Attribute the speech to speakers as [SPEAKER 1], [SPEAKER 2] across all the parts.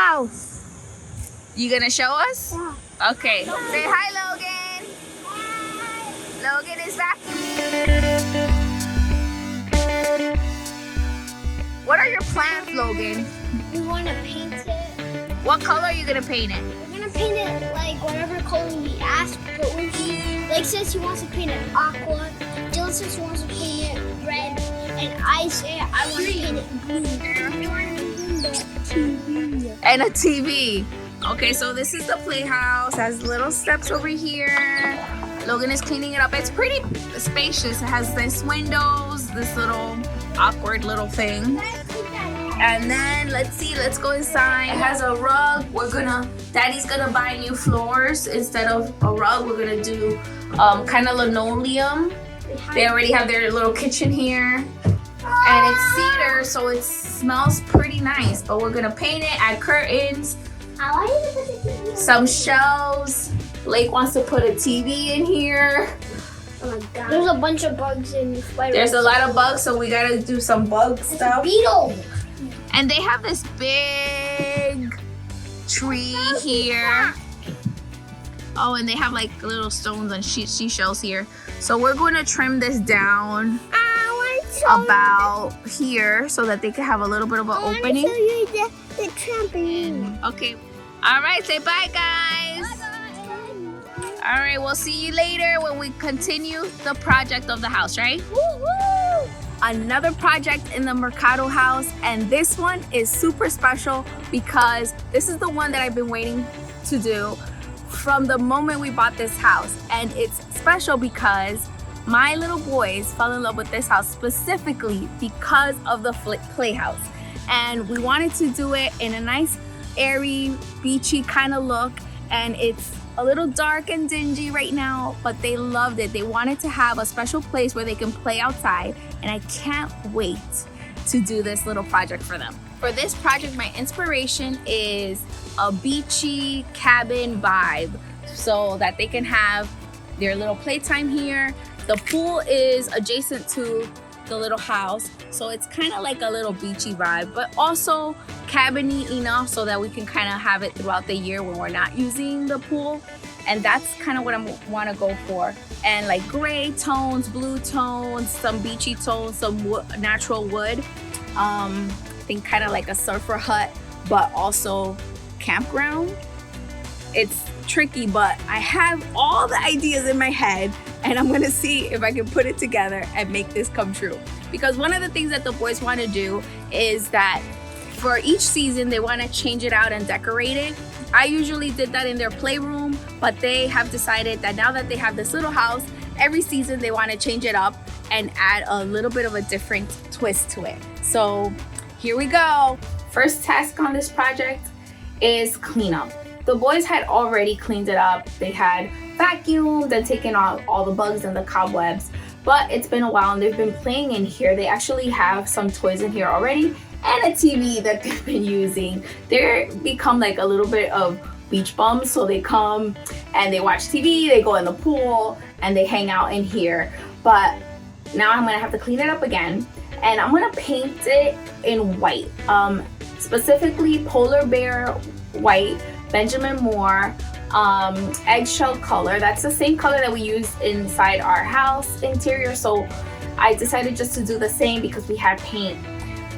[SPEAKER 1] house.
[SPEAKER 2] You gonna show us?
[SPEAKER 1] Yeah.
[SPEAKER 2] Okay. Say hi, Logan. Logan is back. What are your plans, Logan?
[SPEAKER 1] We want to paint it.
[SPEAKER 2] What color are you gonna paint it?
[SPEAKER 1] We're gonna paint it like whatever color we ask. But when he says he wants to paint it aqua, Dylan says he wants to paint it red, and I say I want to paint it blue.
[SPEAKER 2] And a TV. Okay, so this is the playhouse. It has little steps over here. Logan is cleaning it up. It's pretty spacious. It has this windows, this little awkward little thing. And then let's go inside. It has a rug. Daddy's gonna buy new floors. Instead of a rug, we're gonna do kind of linoleum. They already have their little kitchen here. And it's cedar, so it smells pretty nice. But we're gonna paint it, add curtains, some shelves. Blake wants to put a TV in here.
[SPEAKER 1] Oh my God. There's a bunch of bugs in the spider.
[SPEAKER 2] There's a lot of bugs, so we gotta do some bug stuff.
[SPEAKER 1] Beetle.
[SPEAKER 2] And they have this big tree here. Oh, and they have like little stones and seashells here. So we're going to trim this down about here so that they can have a little bit of an opening.
[SPEAKER 1] I want to show you the trampoline.
[SPEAKER 2] Okay. All right, say bye, guys. All right, we'll see you later when we continue the project of the house, right?
[SPEAKER 1] Woo-hoo!
[SPEAKER 3] Another project in the Mercado house, and this one is super special because this is the one that I've been waiting to do from the moment we bought this house. And it's special because my little boys fell in love with this house specifically because of the playhouse. And we wanted to do it in a nice, airy, beachy kind of look. And it's a little dark and dingy right now, but they loved it. They wanted to have a special place where they can play outside, and I can't wait to do this little project for them. For this project, my inspiration is a beachy cabin vibe so that they can have their little playtime here. The pool is adjacent to the little house, so it's kind of like a little beachy vibe, but also cabiny enough so that we can kind of have it throughout the year when we're not using the pool. And that's kind of what I want to go for. And like gray tones, blue tones, some beachy tones, some natural wood. I think kind of like a surfer hut, but also campground. It's tricky, but I have all the ideas in my head, and I'm gonna see if I can put it together and make this come true. Because one of the things that the boys want to do is that for each season they want to change it out and decorate it. I usually did that in their playroom, but they have decided that now that they have this little house, every season they want to change it up and add a little bit of a different twist to it. So here we go. First task on this project is cleanup. The boys had already cleaned it up. They had vacuumed and taken out all the bugs and the cobwebs, but it's been a while and they've been playing in here. They actually have some toys in here already and a TV that they've been using. They're become like a little bit of beach bums, so they come and they watch TV, they go in the pool, and they hang out in here. But now I'm gonna have to clean it up again, and I'm gonna paint it in white, specifically polar bear white, Benjamin Moore eggshell color. That's the same color that we used inside our house interior, so I decided just to do the same because we had paint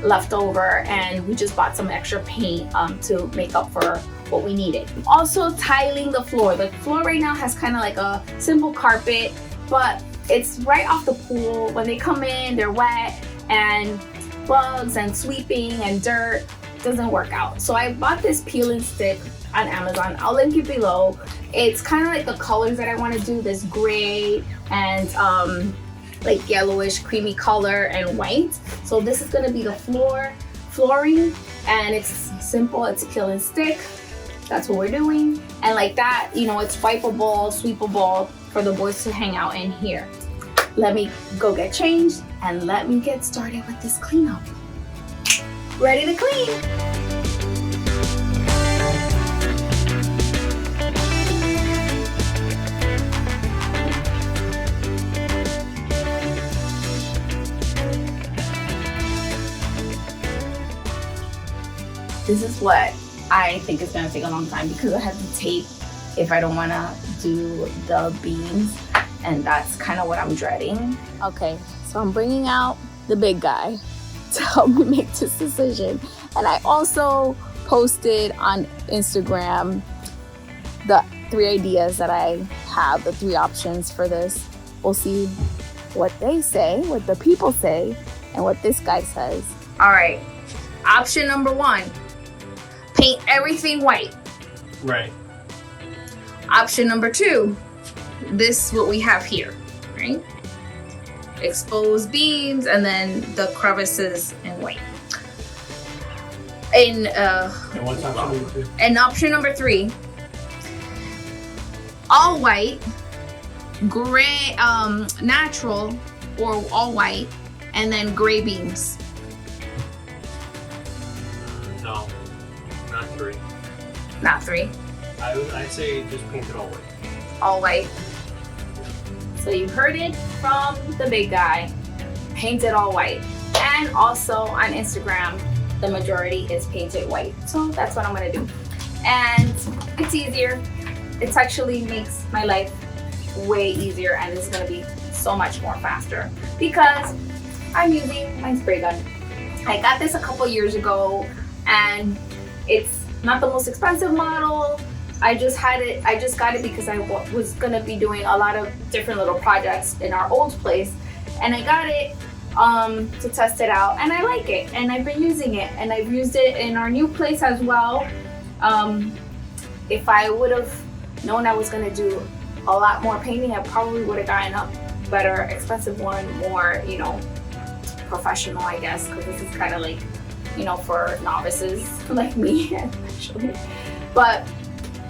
[SPEAKER 3] left over and we just bought some extra paint to make up for what we needed. Also tiling the floor. The floor right now has kind of like a simple carpet, but it's right off the pool. When they come in, they're wet, and bugs and sweeping and dirt doesn't work out. So I bought this peel and stick on Amazon. I'll link it below. It's kind of like the colors that I want to do, this gray and like yellowish creamy color and white. So this is going to be the flooring, and it's simple. It's a peel and stick. That's what we're doing. And like that, you know, it's wipeable, sweepable for the boys to hang out in here. Let me go get changed and let me get started with this cleanup. Ready to clean. This is what
[SPEAKER 2] I think it's gonna take a long time because I have to tape if I don't wanna do the beams, and that's kind of what I'm dreading.
[SPEAKER 3] Okay, so I'm bringing out the big guy to help me make this decision. And I also posted on Instagram the 3 ideas that I have, the 3 options for this. We'll see what they say, what the people say, and what this guy says.
[SPEAKER 2] All right, option number 1, paint everything white.
[SPEAKER 4] Right.
[SPEAKER 2] Option number 2, this is what we have here, right? Exposed beams and then the crevices in white. And
[SPEAKER 4] what's option number 2?
[SPEAKER 2] and option number 3, all white, gray, natural or all white, and then gray beams.
[SPEAKER 4] No, not 3.
[SPEAKER 2] Not 3,
[SPEAKER 4] I'd say just paint it all white.
[SPEAKER 2] all white.
[SPEAKER 3] So you heard it from the big guy, paint it all white. And also on Instagram, the majority is painted white. So that's what I'm gonna do. And it's easier. It actually makes my life way easier, and it's gonna be so much more faster because I'm using my spray gun. I got this a couple years ago, and it's not the most expensive model. I just got it because I was gonna be doing a lot of different little projects in our old place, and I got it to test it out, and I like it, and I've been using it, and I've used it in our new place as well. If I would have known I was gonna do a lot more painting, I probably would have gotten a better, expensive one, more, you know, professional, I guess, because this is kind of like, you know, for novices like me, actually. But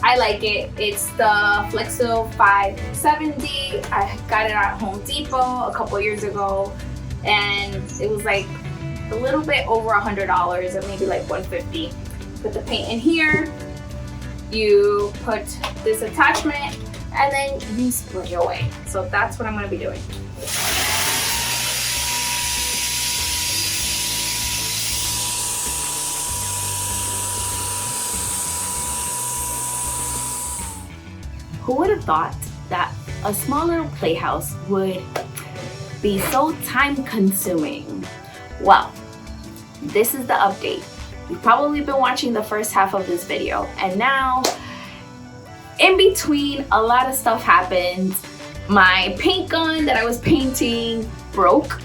[SPEAKER 3] I like it. It's the Flexo 570. I got it at Home Depot a couple years ago, and it was like a little bit over $100, or maybe like $150. Put the paint in here, you put this attachment, and then you spray away. So that's what I'm gonna be doing. Who would have thought that a smaller playhouse would be so time consuming? Well, this is the update. You've probably been watching the first half of this video, and now in between a lot of stuff happened. My paint gun that I was painting broke,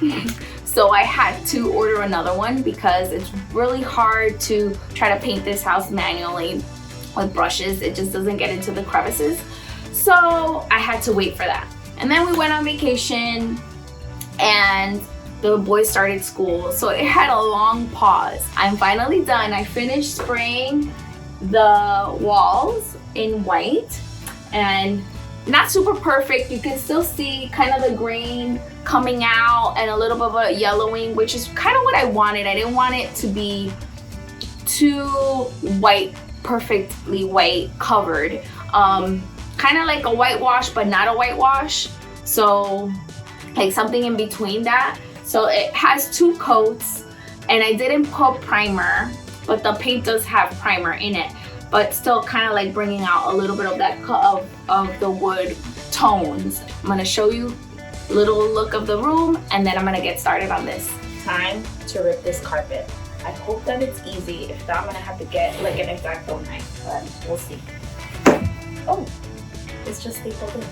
[SPEAKER 3] so I had to order another one because it's really hard to try to paint this house manually with brushes. It just doesn't get into the crevices. So I had to wait for that. And then we went on vacation and the boys started school. So it had a long pause. I'm finally done. I finished spraying the walls in white, and not super perfect. You can still see kind of the grain coming out and a little bit of a yellowing, which is kind of what I wanted. I didn't want it to be too white, perfectly white covered. Kind of like a whitewash, but not a whitewash. So like something in between that. So it has 2 coats, and I didn't put primer, but the paint does have primer in it, but still kind of like bringing out a little bit of that of the wood tones. I'm gonna show you a little look of the room, and then I'm gonna get started on this. Time to rip this carpet. I hope that it's easy. If not, I'm gonna have to get like an X-Acto knife, but we'll see. Oh, it's just stapled in.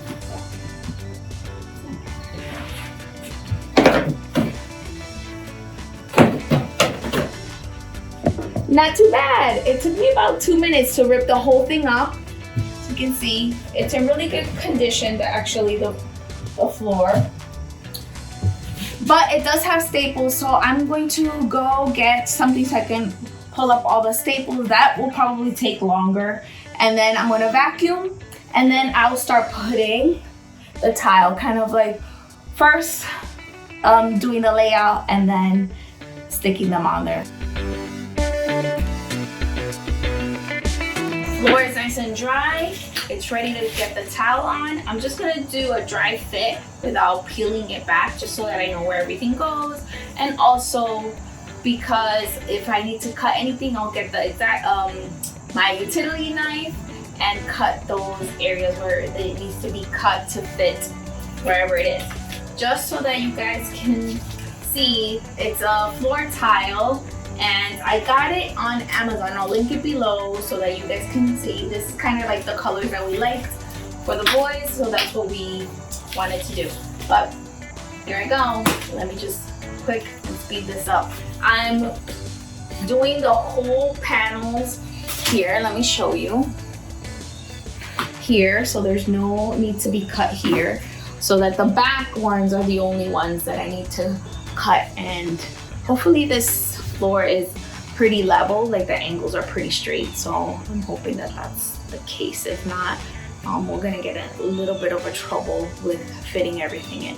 [SPEAKER 3] Not too bad. It took me about 2 minutes to rip the whole thing up. As you can see, it's in really good condition, the floor. But it does have staples, so I'm going to go get something so I can pull up all the staples. That will probably take longer. And then I'm gonna vacuum, and then I'll start putting the tile, kind of like first doing the layout and then sticking them on there. Floor is nice and dry. It's ready to get the towel on. I'm just gonna do a dry fit without peeling it back, just so that I know where everything goes. And also because if I need to cut anything, I'll get the exact
[SPEAKER 2] my utility knife and cut those areas where it needs to be cut to fit wherever it is. Just so that you guys can see, it's a floor tile and I got it on Amazon. I'll link it below so that you guys can see. This is kind of like the colors that we liked for the boys, so that's what we wanted to do. But here I go. Let me just quick and speed this up. I'm doing the whole panels here. Let me show you. Here, so there's no need to be cut here, so that the back ones are the only ones that I need to cut. And hopefully this floor is pretty level, like the angles are pretty straight, so I'm hoping that that's the case. If not, we're gonna get a little bit of a trouble with fitting everything in.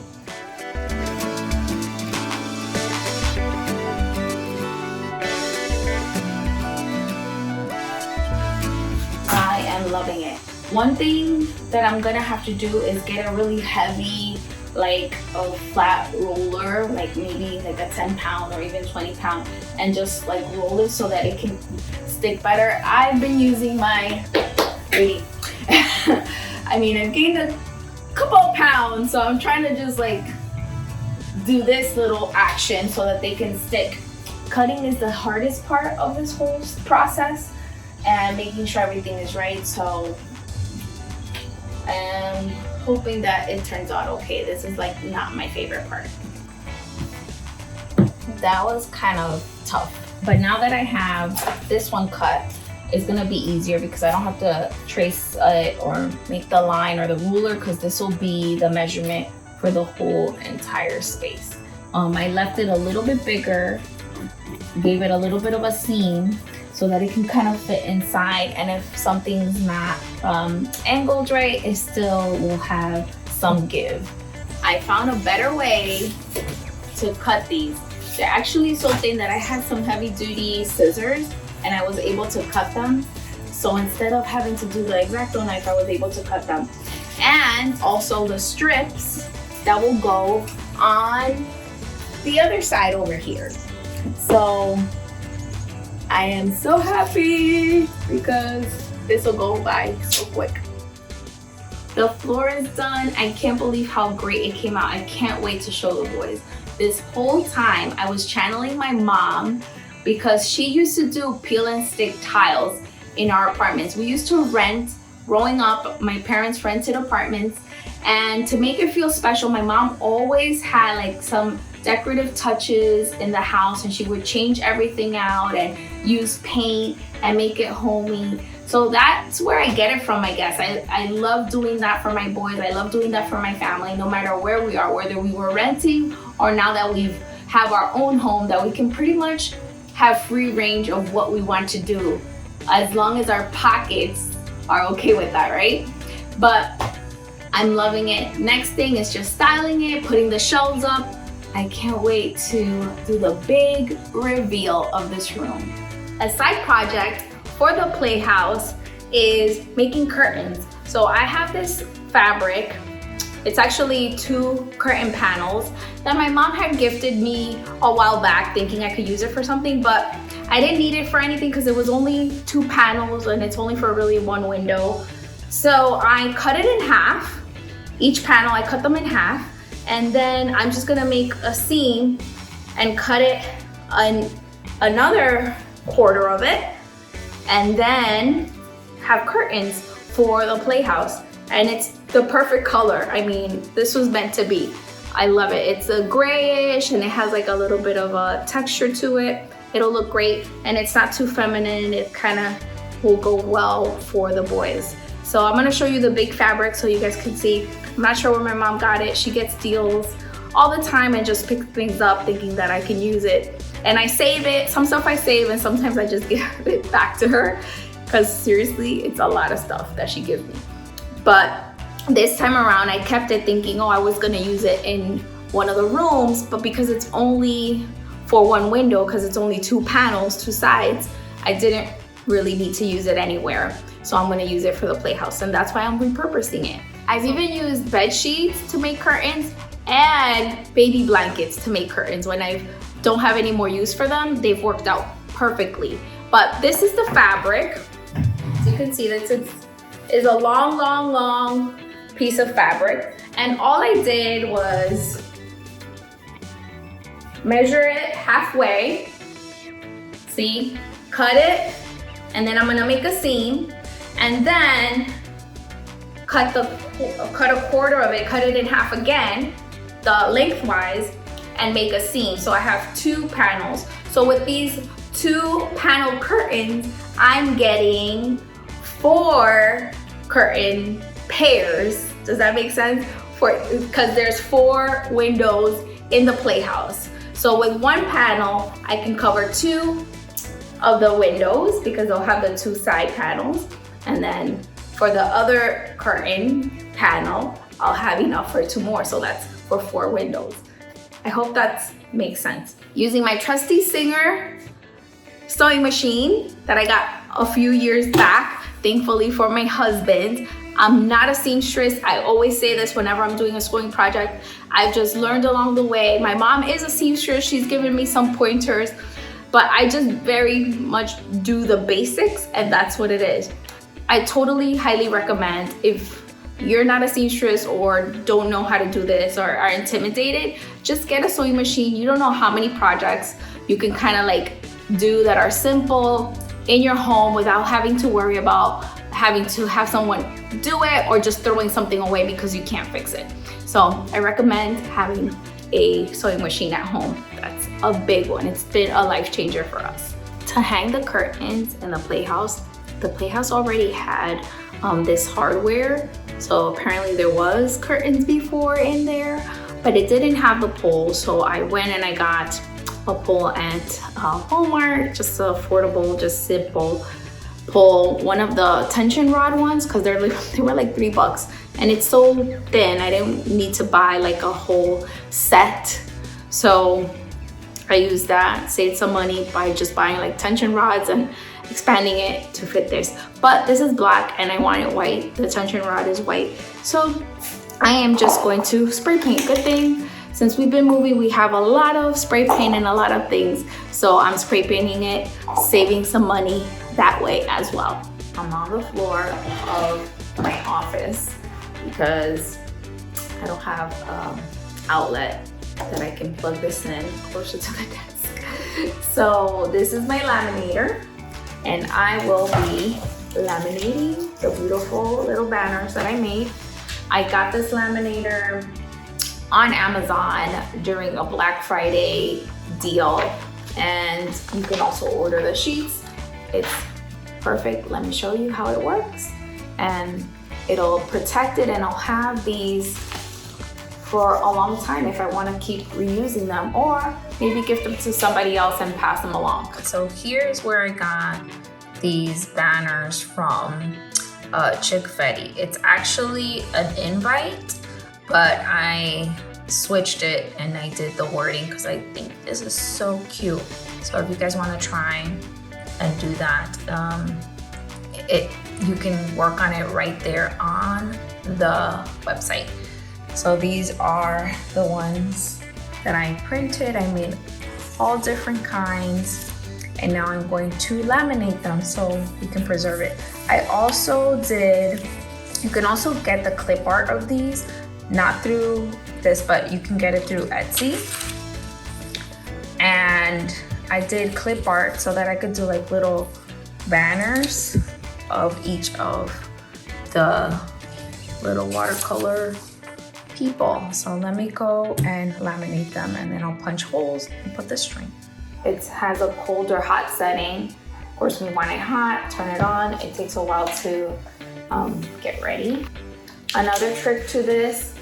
[SPEAKER 2] I am loving it. One thing that I'm gonna have to do is get a really heavy, like a flat roller, like maybe like a 10-pound or even 20-pound, and just like roll it so that it can stick better. I've been using my, I mean, I've gained a couple of pounds, so I'm trying to just like do this little action so that they can stick. Cutting is the hardest part of this whole process, and making sure everything is right. So I'm hoping that it turns out okay. This is like not my favorite part. That was kind of tough, but now that I have this one cut, it's gonna be easier because I don't have to trace it or make the line or the ruler, because this will be the measurement for the whole entire space. I left it a little bit bigger, gave it a little bit of a seam so that it can kind of fit inside, and if something's not angled right, it still will have some give. I found a better way to cut these. They're actually so thin that I had some heavy duty scissors and I was able to cut them. So instead of having to do the X-Acto knife, I was able to cut them. And also the strips that will go on the other side over here. So I am so happy because this will go by so quick. The floor is done. I can't believe how great it came out. I can't wait to show the boys. This whole time I was channeling my mom, because she used to do peel and stick tiles in our apartments. We used to rent, growing up, my parents rented apartments, and to make it feel special, my mom always had like some decorative touches in the house, and she would change everything out and use paint and make it homey. So that's where I get it from, I guess. I love doing that for my boys. I love doing that for my family, no matter where we are, whether we were renting or now that we have our own home, that we can pretty much have free range of what we want to do, as long as our pockets are okay with that, right? But I'm loving it. Next thing is just styling it, putting the shelves up. I can't wait to do the big reveal of this room. A side project for the Playhouse is making curtains. So I have this fabric. It's actually 2 curtain panels that my mom had gifted me a while back, thinking I could use it for something, but I didn't need it for anything because it was only 2 panels and it's only for really 1 window. So I cut it in half. Each panel, I cut them in half, and then I'm just gonna make a seam and cut it on another quarter of it, and then have curtains for the Playhouse. And it's the perfect color. I mean, this was meant to be. I love it. It's a grayish and it has like a little bit of a texture to it. It'll look great, and it's not too feminine. It kind of will go well for the boys. So I'm gonna show you the big fabric so you guys can see. I'm not sure where my mom got it. She gets deals all the time and just picks things up thinking that I can use it. And I save it. Some stuff I save, and sometimes I just give it back to her, because seriously, it's a lot of stuff that she gives me. But this time around, I kept it thinking, oh, I was gonna use it in one of the rooms, but because it's only for 1 window, because it's only 2 panels, 2 sides, I didn't really need to use it anywhere. So I'm gonna use it for the Playhouse, and that's why I'm repurposing it. I've even used bed sheets to make curtains and baby blankets to make curtains. When I don't have any more use for them, they've worked out perfectly. But this is the fabric.
[SPEAKER 3] can see that is a long piece of fabric. And all I did was measure it halfway, see, cut it, and then I'm gonna make a seam, and then cut a quarter of it, cut it in half again, the lengthwise, and make a seam. So I have 2 panels. So with these 2 panel curtains, I'm getting 4 curtain pairs. Does that make sense? Because there's 4 windows in the playhouse. So with 1 panel, I can cover 2 of the windows because they'll have the 2 side panels. And then for the other curtain panel, I'll have enough for 2 more. So that's for 4 windows. I hope that makes sense. Using my trusty Singer sewing machine that I got a few years back, thankfully for my husband. I'm not a seamstress. I always say this whenever I'm doing a sewing project. I've just learned along the way. My mom is a seamstress. She's given me some pointers, but I just very much do the basics, and that's what it is. I totally highly recommend, if you're not a seamstress or don't know how to do this or are intimidated, just get a sewing machine. You don't know how many projects you can kind of like do that are simple in your home without having to worry about having to have someone do it or just throwing something away because you can't fix it. So I recommend having a sewing machine at home. That's a big one. It's been a life changer for us. To hang the curtains in the playhouse already had this hardware. So apparently there was curtains before in there, but it didn't have the pole. So I went and I got a pole at Walmart, just affordable, just simple pole. One of the tension rod ones, because they were like $3, and it's so thin. I didn't need to buy like a whole set. So I used that, saved some money by just buying like tension rods and expanding it to fit this. But this is black and I want it white. The tension rod is white. So I am just going to spray paint. Good thing, since we've been moving, we have a lot of spray paint and a lot of things. So I'm spray painting it, saving some money that way as well. I'm on the floor of my office because I don't have outlet that I can plug this in closer to the desk. So this is my laminator, and I will be laminating the beautiful little banners that I made. I got this laminator on Amazon during a Black Friday deal, and you can also order the sheets. It's perfect. Let me show you how it works, and it'll protect it, and I'll have these for a long time if I want to keep reusing them, or maybe gift them to somebody else and pass them along. So here's where I got these banners from Chick Fetty. It's actually an invite, but I switched it and I did the wording because I think this is so cute. So if you guys want to try and do that, you can work on it right there on the website. So these are the ones that I printed. I made all different kinds, and now I'm going to laminate them so you can preserve it. I also did, you can also get the clip art of these, not through this, but you can get it through Etsy. And I did clip art so that I could do like little banners of each of the little watercolor people. So let me go and laminate them, and then I'll punch holes and put the string. It has a cold or hot setting. Of course, we want it hot, turn it on. It takes a while to get ready. Another trick to this,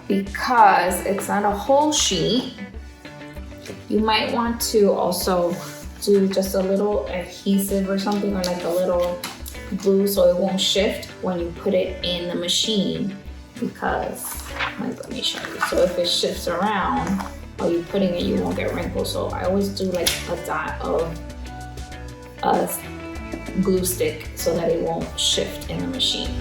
[SPEAKER 3] because it's not a whole sheet, you might want to also do just a little adhesive or something, or like a little glue so it won't shift when you put it in the machine, because let me show you. So if it shifts around while you're putting it, you won't get wrinkles. So I always do like a dot of a glue stick so that it won't shift in the machine.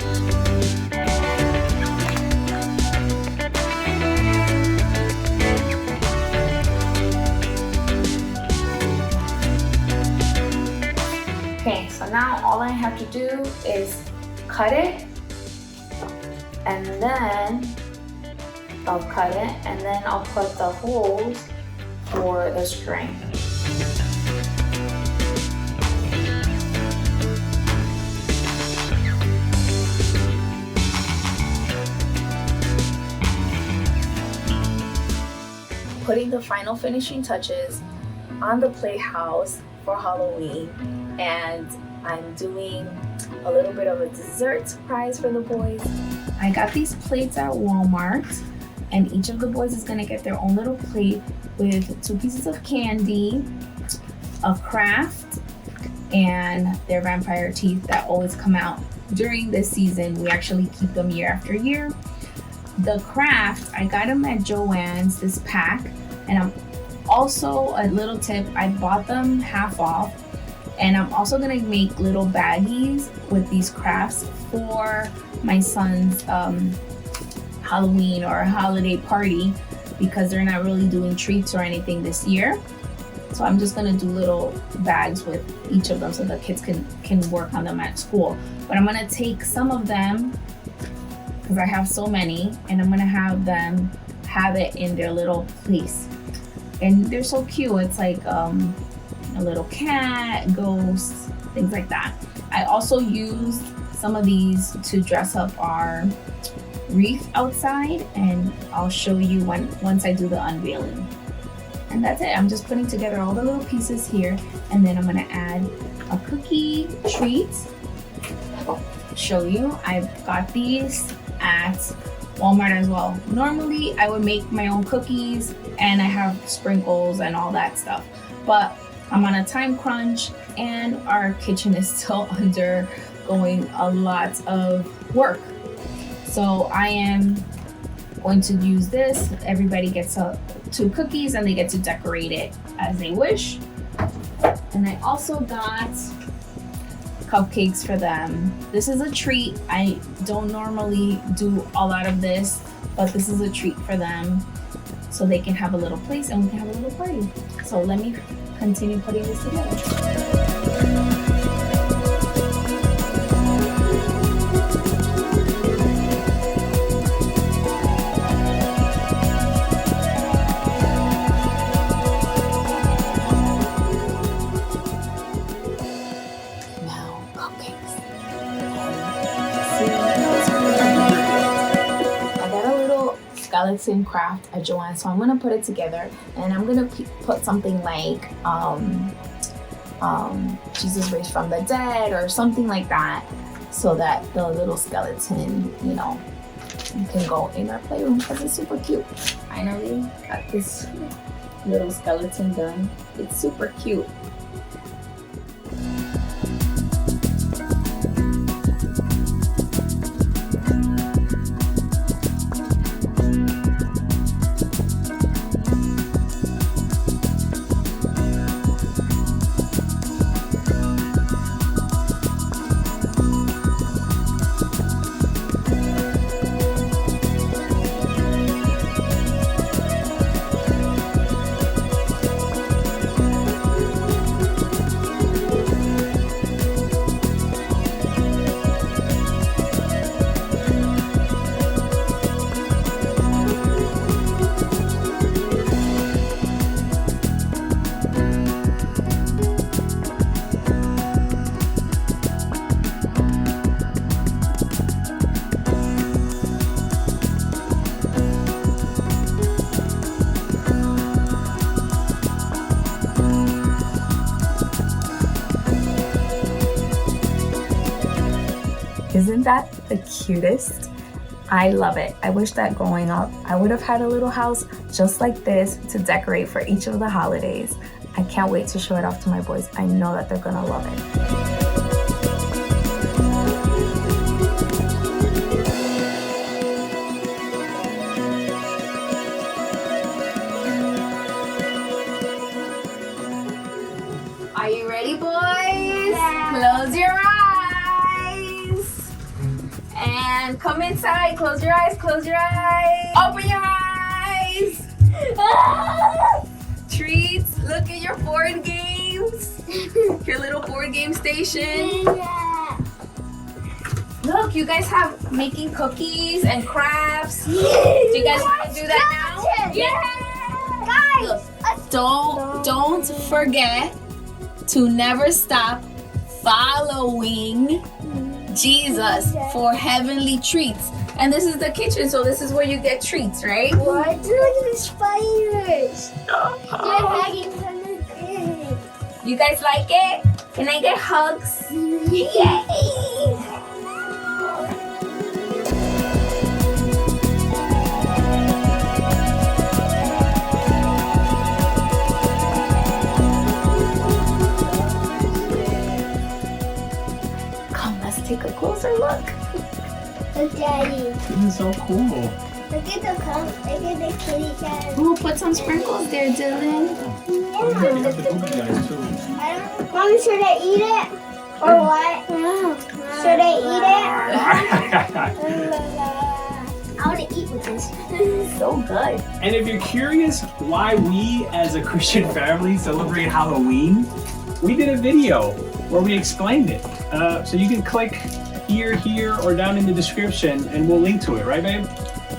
[SPEAKER 3] Okay, So now all I have to do is cut it, and then I'll cut it, and then I'll put the holes for the string. Putting the final finishing touches on the Playhouse for Halloween, and I'm doing a little bit of a dessert surprise for the boys. I got these plates at Walmart, and each of the boys is gonna get their own little plate with 2 pieces of candy, a craft, and their vampire teeth that always come out during this season. We actually keep them year after year. The craft, I got them at Joann's, this pack, and I'm also, a little tip, I bought them half off, and I'm also gonna make little baggies with these crafts for my son's Halloween or holiday party, because they're not really doing treats or anything this year. So I'm just gonna do little bags with each of them so the kids can work on them at school. But I'm gonna take some of them, because I have so many, and I'm gonna have them have it in their little place. And they're so cute. It's like a little cat, ghost, things like that. I also used some of these to dress up our wreath outside, and I'll show you once I do the unveiling. And that's it. I'm just putting together all the little pieces here, and then I'm gonna add a cookie treat. I'll show you. I've got these at Walmart as well. Normally I would make my own cookies and I have sprinkles and all that stuff, but I'm on a time crunch and our kitchen is still undergoing a lot of work. So I am going to use this. Everybody gets 2 cookies and they get to decorate it as they wish. And I also got cupcakes for them. This is a treat. I don't normally do a lot of this, but this is a treat for them so they can have a little place and we can have a little party. So let me continue putting this together. Skeleton craft at Joanne, so I'm gonna put it together, and I'm gonna put something like Jesus raised from the dead or something like that, so that the little skeleton, you know, can go in our playroom because it's super cute. Finally got this little skeleton done. It's super cute. Isn't that the cutest? I love it. I wish that growing up, I would have had a little house just like this to decorate for each of the holidays. I can't wait to show it off to my boys. I know that they're gonna love it. Are you ready, boys?
[SPEAKER 1] Yeah.
[SPEAKER 3] Close your eyes. And come inside. Close your eyes. Close your eyes. Open your eyes. Ah! Treats. Look at your board game.
[SPEAKER 2] games. Your little board game station.
[SPEAKER 1] Yeah.
[SPEAKER 2] Look, you guys have making cookies and crafts. Do you guys want to do that now?
[SPEAKER 1] Guys,
[SPEAKER 2] Don't forget to never stop following Jesus for heavenly treats. And this is the kitchen, so this is where you get treats, right?
[SPEAKER 1] what? Look at the spiders. They're hanging from the thing.
[SPEAKER 2] You guys like it? Can I get hugs? Yay! Come, let's take a closer look.
[SPEAKER 1] Look, Daddy.
[SPEAKER 4] This is so cool.
[SPEAKER 1] Look at the kitty cat.
[SPEAKER 2] Ooh, put some sprinkles there, Dylan.
[SPEAKER 4] You have the movie guys too.
[SPEAKER 1] I don't. Mommy, should I eat it or what? Should I eat it? I want to eat with this.
[SPEAKER 2] So good.
[SPEAKER 4] And if you're curious why we as a Christian family celebrate Halloween, we did a video where we explained it. So you can click here, or down in the description, and we'll link to it, right, babe?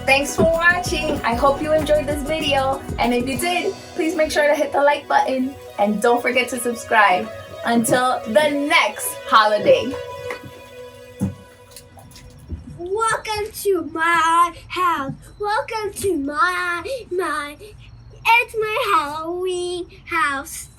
[SPEAKER 2] Thanks for watching. I hope you enjoyed this video. And if you did, please make sure to hit the like button. And don't forget to subscribe. Until the next holiday.
[SPEAKER 1] Welcome to my house. Welcome to my it's my Halloween house.